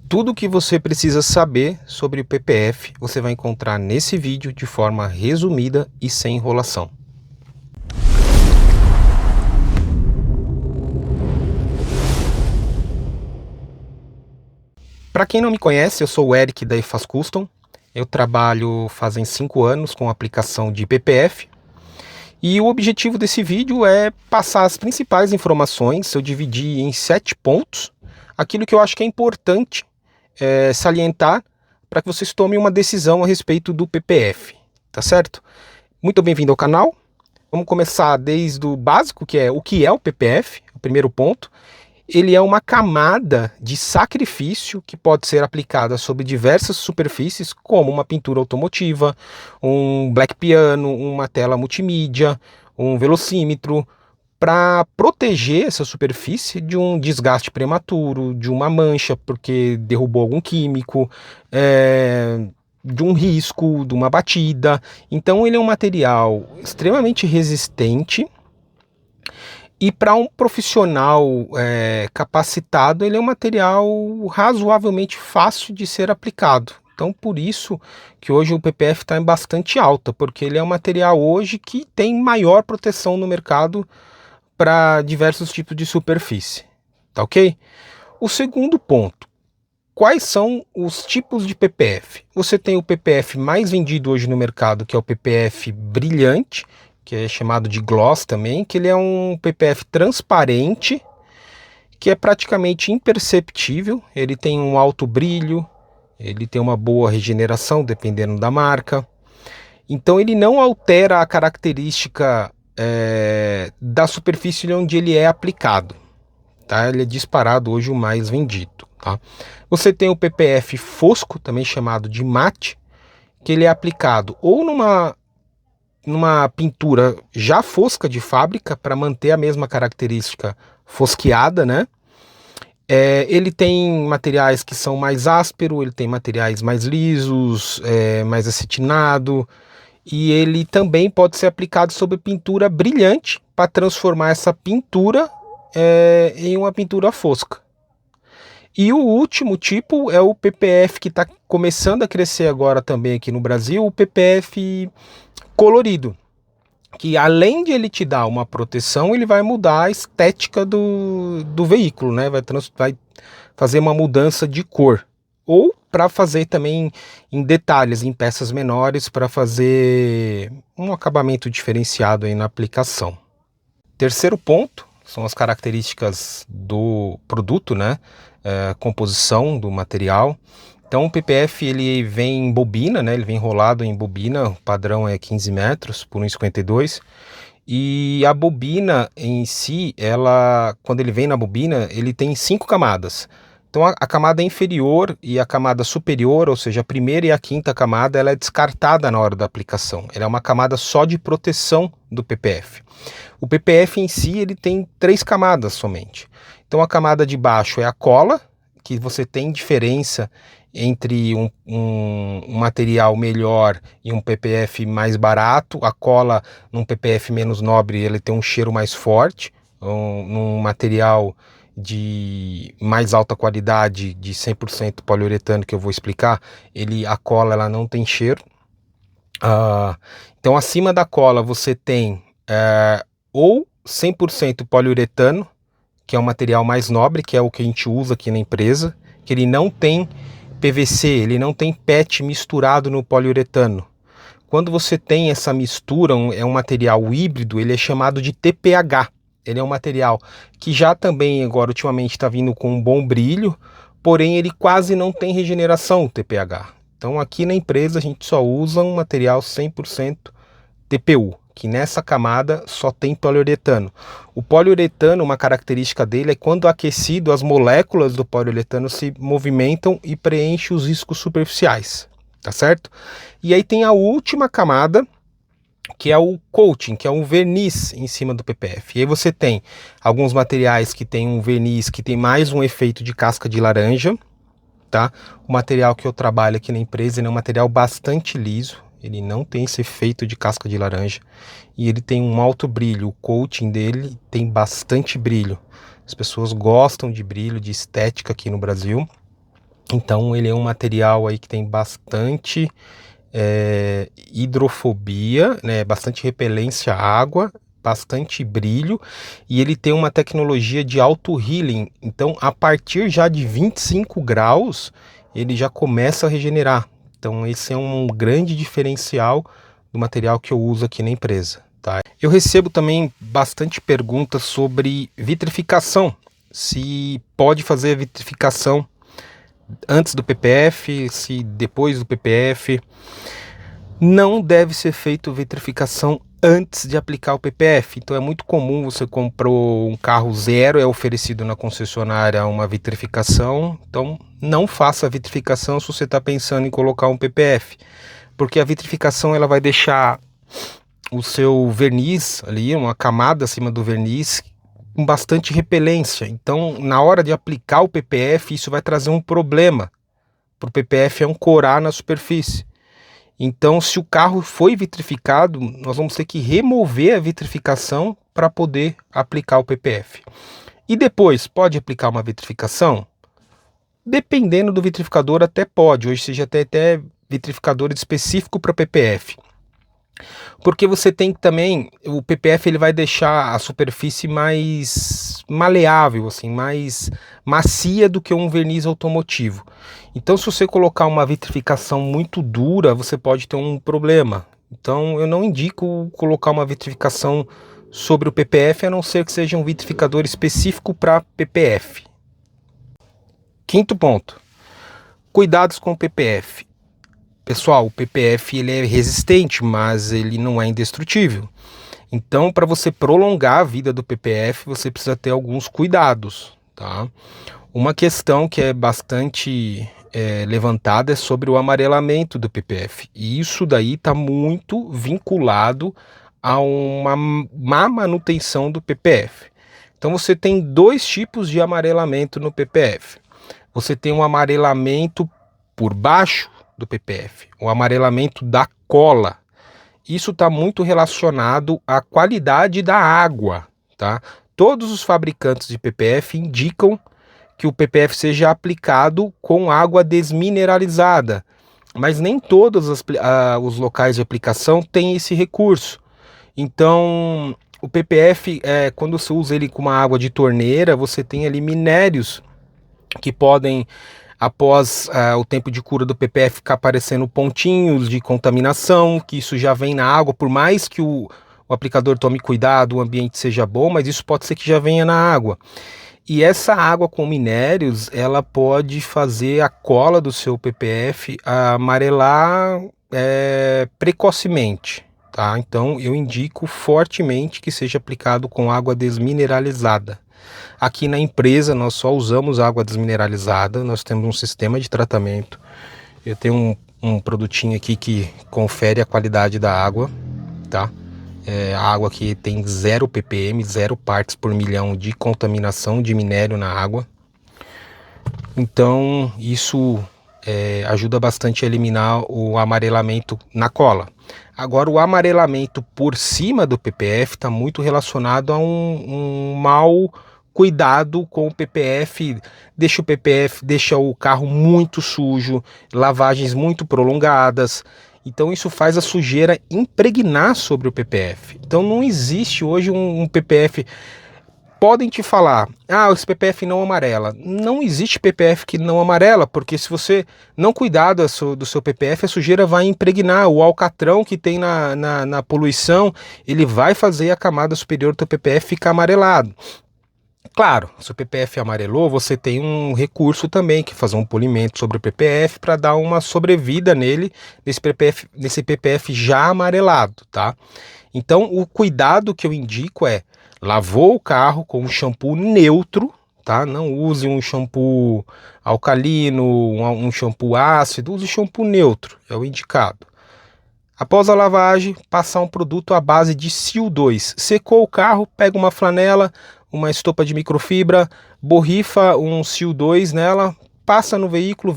Tudo o que você precisa saber sobre o PPF você vai encontrar nesse vídeo de forma resumida e sem enrolação. Para quem não me conhece, eu sou o Eric da EFAS Custom. Eu trabalho fazem 5 anos com a aplicação de PPF. E o objetivo desse vídeo é passar as principais informações. Eu dividi em 7 pontos aquilo que eu acho que é importante salientar para que vocês tomem uma decisão a respeito do PPF, tá certo? Muito bem-vindo ao canal. Vamos começar desde o básico, que é o PPF, o primeiro ponto. Ele é uma camada de sacrifício que pode ser aplicada sobre diversas superfícies, como uma pintura automotiva, um black piano, uma tela multimídia, um velocímetro, para proteger essa superfície de um desgaste prematuro, de uma mancha porque derrubou algum químico, de um risco, de uma batida. Então ele é um material extremamente resistente e para um profissional capacitado ele é um material razoavelmente fácil de ser aplicado. Então por isso que hoje o PPF está em bastante alta, porque ele é um material hoje que tem maior proteção no mercado para diversos tipos de superfície, tá ok? O segundo ponto, quais são os tipos de PPF? Você tem o PPF mais vendido hoje no mercado, que é o PPF brilhante, que é chamado de gloss também, que ele é um PPF transparente, que é praticamente imperceptível, ele tem um alto brilho, ele tem uma boa regeneração, dependendo da marca. Então ele não altera a característica da superfície onde ele é aplicado, tá? Ele é disparado hoje o mais vendido, tá? Você tem o PPF fosco, também chamado de mate, que ele é aplicado ou numa pintura já fosca de fábrica para manter a mesma característica fosqueada, né? Ele tem materiais que são mais ásperos, ele tem materiais mais lisos, mais acetinado. E ele também pode ser aplicado sobre pintura brilhante para transformar essa pintura em uma pintura fosca. E o último tipo é o PPF que está começando a crescer agora também aqui no Brasil, o PPF colorido, que além de ele te dar uma proteção, ele vai mudar a estética do veículo, né? Vai fazer uma mudança de cor. Ou para fazer também em detalhes, em peças menores, para fazer um acabamento diferenciado aí na aplicação. Terceiro ponto são as características do produto, né? Composição do material. Então o PPF ele vem em bobina, né? Ele vem enrolado em bobina, o padrão é 15 metros por 1,52. E a bobina em si, quando ele vem na bobina, ele tem 5 camadas. Então a camada inferior e a camada superior, ou seja, a primeira e a quinta camada, ela é descartada na hora da aplicação. Ela é uma camada só de proteção do PPF. O PPF em si, ele tem 3 camadas somente. Então a camada de baixo é a cola, que você tem diferença entre um material melhor e um PPF mais barato. A cola num PPF menos nobre, ele tem um cheiro mais forte. Num material de mais alta qualidade, de 100% poliuretano, que eu vou explicar, a cola ela não tem cheiro. Então acima da cola você tem ou 100% poliuretano, que é um material mais nobre, que é o que a gente usa aqui na empresa, que ele não tem PVC, ele não tem PET misturado no poliuretano. Quando você tem essa mistura, é um material híbrido, ele é chamado de TPH. Ele é um material que já também agora ultimamente está vindo com um bom brilho, porém ele quase não tem regeneração, o TPH. Então aqui na empresa a gente só usa um material 100% TPU, que nessa camada só tem poliuretano. O poliuretano, uma característica dele é quando aquecido, as moléculas do poliuretano se movimentam e preenchem os riscos superficiais, tá certo? E aí tem a última camada, que é o coating, que é um verniz em cima do PPF. E aí você tem alguns materiais que tem um verniz que tem mais um efeito de casca de laranja, tá? O material que eu trabalho aqui na empresa é um material bastante liso, ele não tem esse efeito de casca de laranja e ele tem um alto brilho. O coating dele tem bastante brilho. As pessoas gostam de brilho, de estética aqui no Brasil. Então ele é um material aí que tem bastante hidrofobia, né, bastante repelência à água, bastante brilho, e ele tem uma tecnologia de auto-healing. Então, a partir já de 25 graus, ele já começa a regenerar. Então, esse é um grande diferencial do material que eu uso aqui na empresa, tá? Eu recebo também bastante perguntas sobre vitrificação. Se pode fazer a vitrificação antes do PPF, se depois do PPF. Não deve ser feito vitrificação antes de aplicar o PPF. Então é muito comum, você comprou um carro zero, é oferecido na concessionária uma vitrificação. Então não faça a vitrificação se você está pensando em colocar um PPF, porque a vitrificação ela vai deixar o seu verniz ali, uma camada acima do verniz, com bastante repelência. Então na hora de aplicar o PPF, isso vai trazer um problema para o PPF ancorar na superfície. Então, se o carro foi vitrificado, nós vamos ter que remover a vitrificação para poder aplicar o PPF. E depois, pode aplicar uma vitrificação? Dependendo do vitrificador, até pode. Hoje você já tem até vitrificador específico para PPF. Porque você tem também, o PPF ele vai deixar a superfície mais maleável, assim, mais macia do que um verniz automotivo. Então, se você colocar uma vitrificação muito dura, você pode ter um problema. Então, eu não indico colocar uma vitrificação sobre o PPF, a não ser que seja um vitrificador específico para PPF. Quinto ponto, cuidados com o PPF. Pessoal, o PPF ele é resistente, mas ele não é indestrutível. Então, para você prolongar a vida do PPF, você precisa ter alguns cuidados, tá? Uma questão que é bastante levantada é sobre o amarelamento do PPF. E isso daí está muito vinculado a uma má manutenção do PPF. Então, você tem dois tipos de amarelamento no PPF. Você tem um amarelamento por baixo do PPF, o amarelamento da cola. Isso está muito relacionado à qualidade da água, tá? Todos os fabricantes de PPF indicam que o PPF seja aplicado com água desmineralizada, mas nem todos os locais de aplicação têm esse recurso. Então, o PPF, quando você usa ele com uma água de torneira, você tem ali minérios que podem, após o tempo de cura do PPF, ficar aparecendo pontinhos de contaminação, que isso já vem na água, por mais que o aplicador tome cuidado, o ambiente seja bom, mas isso pode ser que já venha na água. E essa água com minérios, ela pode fazer a cola do seu PPF amarelar precocemente, tá? Então eu indico fortemente que seja aplicado com água desmineralizada. Aqui na empresa nós só usamos água desmineralizada, nós temos um sistema de tratamento. Eu tenho um produtinho aqui que confere a qualidade da água, tá? A água que tem 0 ppm, 0 partes por milhão de contaminação de minério na água. Então isso ajuda bastante a eliminar o amarelamento na cola. Agora, o amarelamento por cima do PPF está muito relacionado a um mau cuidado com o PPF, deixa o carro muito sujo, lavagens muito prolongadas. Então isso faz a sujeira impregnar sobre o PPF. Então não existe hoje um PPF. Podem te falar, esse PPF não amarela. Não existe PPF que não amarela, porque se você não cuidar do seu PPF, a sujeira vai impregnar. O alcatrão que tem na poluição, ele vai fazer a camada superior do teu PPF ficar amarelado. Claro, se o PPF amarelou, você tem um recurso também, que é fazer um polimento sobre o PPF para dar uma sobrevida nele, nesse PPF já amarelado, tá? Então, o cuidado que eu indico lavou o carro com um shampoo neutro, tá? Não use um shampoo alcalino, um shampoo ácido, use shampoo neutro, é o indicado. Após a lavagem, passar um produto à base de CO2. Secou o carro, pega uma flanela, uma estopa de microfibra, borrifa um CO2 nela, passa no veículo,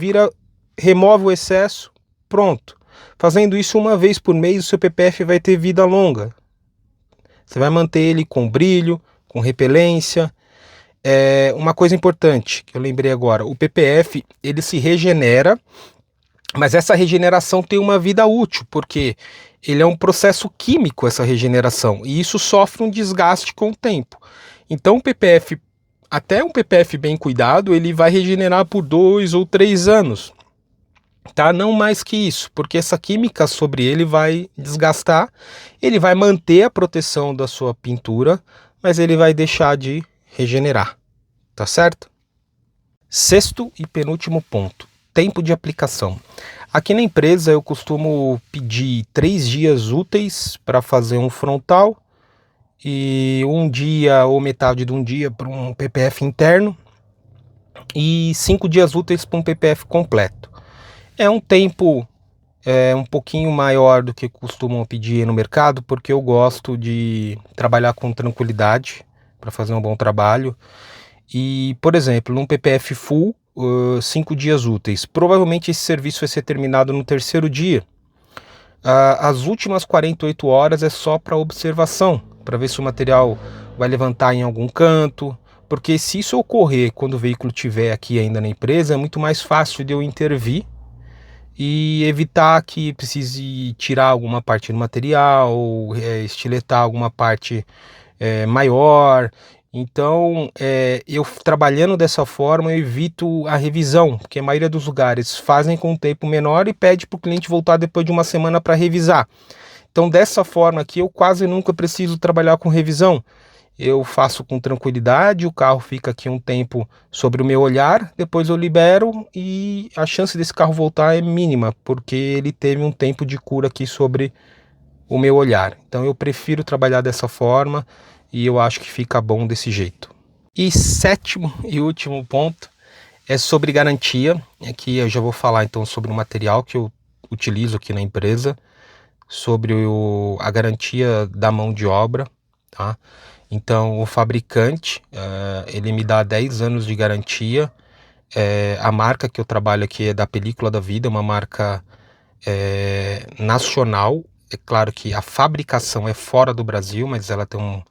remove o excesso, pronto. Fazendo isso uma vez por mês, o seu PPF vai ter vida longa. Você vai manter ele com brilho, com repelência. Uma coisa importante que eu lembrei agora, o PPF ele se regenera, mas essa regeneração tem uma vida útil, porque ele é um processo químico, essa regeneração, e isso sofre um desgaste com o tempo. Então o PPF, até um PPF bem cuidado, ele vai regenerar por 2 ou 3 anos, tá? Não mais que isso, porque essa química sobre ele vai desgastar, ele vai manter a proteção da sua pintura, mas ele vai deixar de regenerar, tá certo? Sexto e penúltimo ponto, tempo de aplicação. Aqui na empresa eu costumo pedir 3 dias úteis para fazer um frontal e um dia ou metade de um dia para um PPF interno e 5 dias úteis para um PPF completo. É um tempo um pouquinho maior do que costumam pedir no mercado, porque eu gosto de trabalhar com tranquilidade para fazer um bom trabalho. E, por exemplo, num PPF full, 5 dias úteis. Provavelmente esse serviço vai ser terminado no terceiro dia. As últimas 48 horas é só para observação, para ver se o material vai levantar em algum canto, porque se isso ocorrer quando o veículo estiver aqui ainda na empresa, é muito mais fácil de eu intervir e evitar que precise tirar alguma parte do material, estiletar alguma parte maior. Então, eu trabalhando dessa forma, eu evito a revisão, porque a maioria dos lugares fazem com um tempo menor e pede para o cliente voltar depois de uma semana para revisar. Então, dessa forma aqui, eu quase nunca preciso trabalhar com revisão. Eu faço com tranquilidade, o carro fica aqui um tempo sobre o meu olhar, depois eu libero e a chance desse carro voltar é mínima, porque ele teve um tempo de cura aqui sobre o meu olhar. Então eu prefiro trabalhar dessa forma e eu acho que fica bom desse jeito. E sétimo e último ponto é sobre garantia. Aqui eu já vou falar então sobre o material que eu utilizo aqui na empresa, sobre a garantia da mão de obra, tá? Então o fabricante, ele me dá 10 anos de garantia. A marca que eu trabalho aqui é da Película da Vida, uma marca nacional. É claro que a fabricação é fora do Brasil, mas ela tem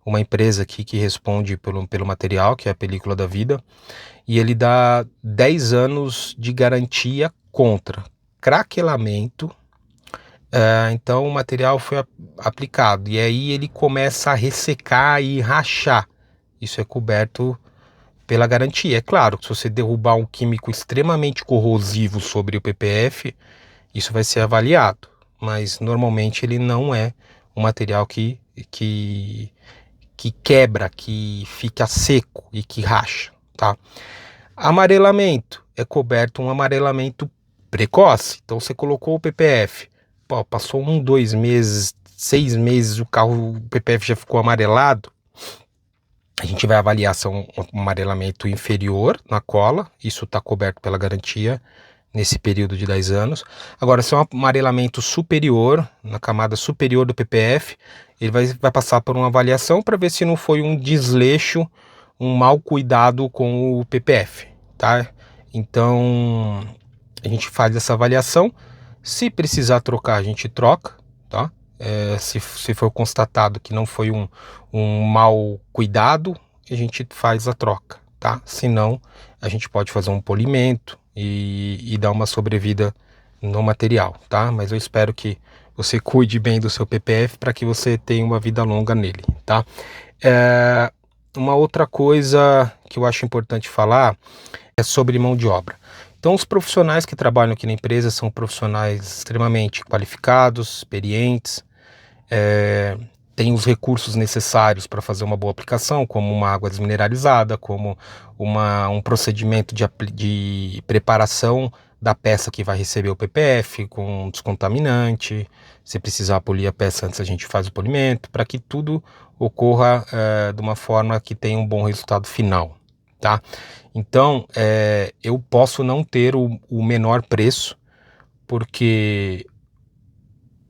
uma empresa aqui que responde pelo material, que é a Película da Vida, e ele dá 10 anos de garantia contra craquelamento. Então o material foi aplicado e aí ele começa a ressecar e rachar. Isso é coberto pela garantia. É claro que se você derrubar um químico extremamente corrosivo sobre o PPF, isso vai ser avaliado, mas normalmente ele não é um material que quebra, que fica seco e que racha, tá? Amarelamento é coberto um amarelamento precoce. Então você colocou o PPF, passou 1, 2 meses, 6 meses, o PPF já ficou amarelado. A gente vai avaliar se é um amarelamento inferior na cola, isso está coberto pela garantia nesse período de 10 anos. Agora, se é um amarelamento superior, na camada superior do PPF, ele vai passar por uma avaliação para ver se não foi um desleixo, um mau cuidado com o PPF, tá? Então, a gente faz essa avaliação. Se precisar trocar, a gente troca, tá? Se for constatado que não foi um mau cuidado, a gente faz a troca, tá? Se não, a gente pode fazer um polimento e dar uma sobrevida no material, tá? Mas eu espero que você cuide bem do seu PPF para que você tenha uma vida longa nele, tá? Uma outra coisa que eu acho importante falar é sobre mão de obra. Então, os profissionais que trabalham aqui na empresa são profissionais extremamente qualificados, experientes, têm os recursos necessários para fazer uma boa aplicação, como uma água desmineralizada, como um procedimento de preparação da peça que vai receber o PPF, com descontaminante. Se precisar polir a peça antes, a gente faz o polimento, para que tudo ocorra de uma forma que tenha um bom resultado final, tá? Então, eu posso não ter o menor preço, porque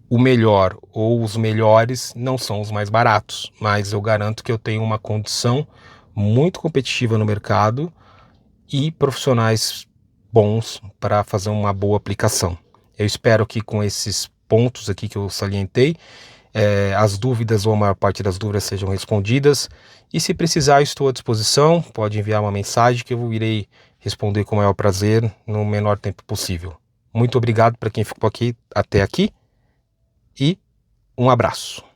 o melhor ou os melhores não são os mais baratos, mas eu garanto que eu tenho uma condição muito competitiva no mercado e profissionais bons para fazer uma boa aplicação. Eu espero que com esses pontos aqui que eu salientei, as dúvidas ou a maior parte das dúvidas sejam respondidas. E se precisar, estou à disposição. Pode enviar uma mensagem que eu irei responder com o maior prazer no menor tempo possível. Muito obrigado para quem ficou aqui até aqui e um abraço.